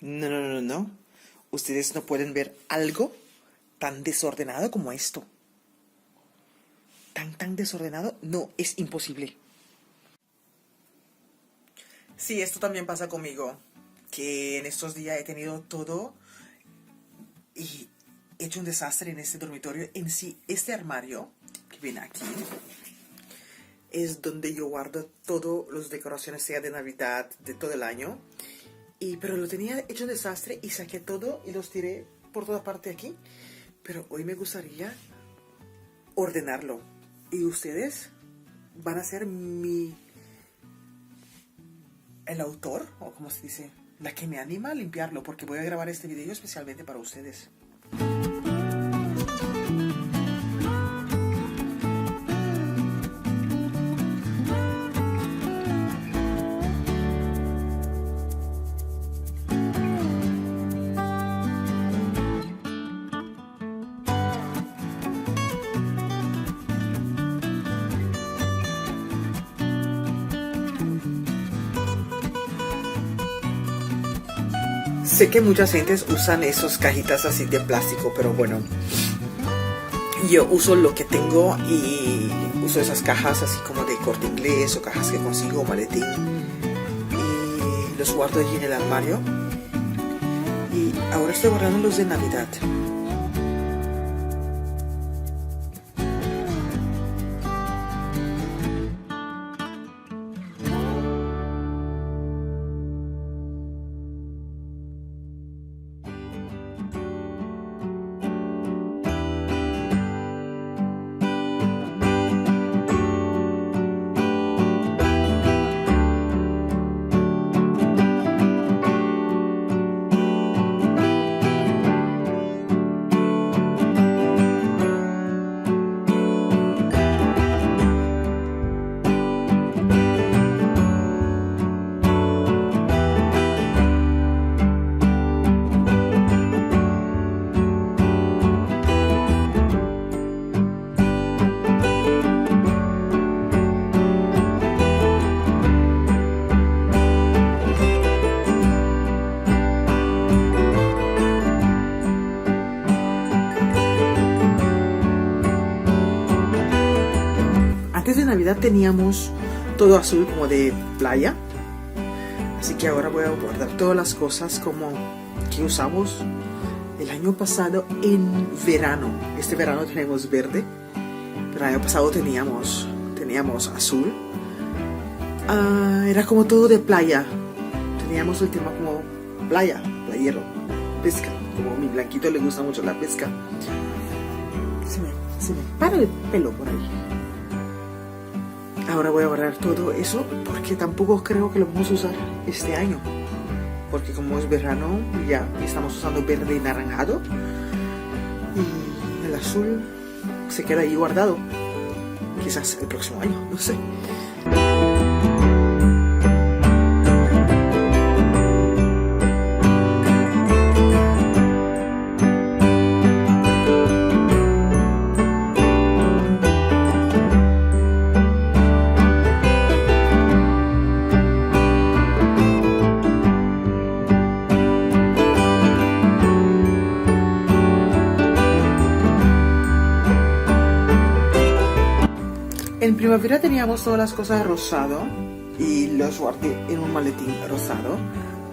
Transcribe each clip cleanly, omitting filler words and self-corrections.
No, no, no, no. Ustedes no pueden ver algo tan desordenado como esto. Tan desordenado. No, es imposible. Sí, esto también pasa conmigo. Que en estos días he tenido todo y he hecho un desastre en este dormitorio. En sí, este armario que viene aquí es donde yo guardo todas las decoraciones, sea de Navidad, de todo el año. Pero lo tenía hecho un desastre y saqué todo y los tiré por toda parte aquí. Pero hoy me gustaría ordenarlo. Y ustedes van a ser el autor, o como se dice, la que me anima a limpiarlo, porque voy a grabar este video especialmente para ustedes. Sé que muchas gentes usan esas cajitas así de plástico, pero bueno, yo uso lo que tengo y uso esas cajas así como de Corte Inglés o cajas que consigo, maletín, y los guardo allí en el armario. Y ahora estoy guardando los de Navidad. Antes de Navidad teníamos todo azul como de playa, así que ahora voy a guardar todas las cosas como que usamos el año pasado en verano. Este verano tenemos verde, pero el año pasado teníamos azul. Era como todo de playa, teníamos el tema como playa, playero, pesca, como a mi blanquito le gusta mucho la pesca. Se me para el pelo por ahí. Ahora voy a guardar todo eso porque tampoco creo que lo vamos a usar este año. Porque como es verano, ya estamos usando verde y naranjado. Y el azul se queda ahí guardado. Quizás el próximo año, no sé. En primavera teníamos todas las cosas rosado y los guardé en un maletín rosado,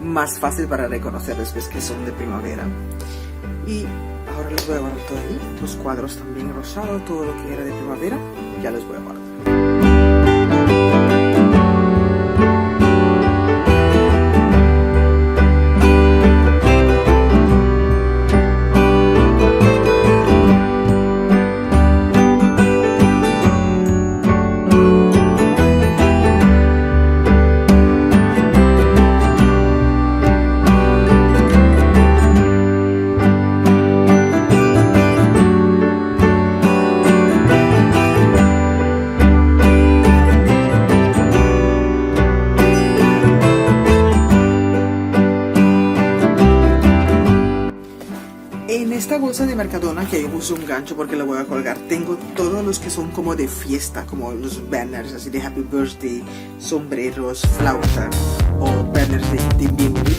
más fácil para reconocer después que son de primavera. Y ahora los voy a guardar todo ahí, los cuadros también rosado, todo lo que era de primavera, ya los voy a guardar. En esta bolsa de Mercadona, que yo uso un gancho porque la voy a colgar, tengo todos los que son como de fiesta, como los banners así de Happy Birthday, sombreros, flauta o banners de bienvenida.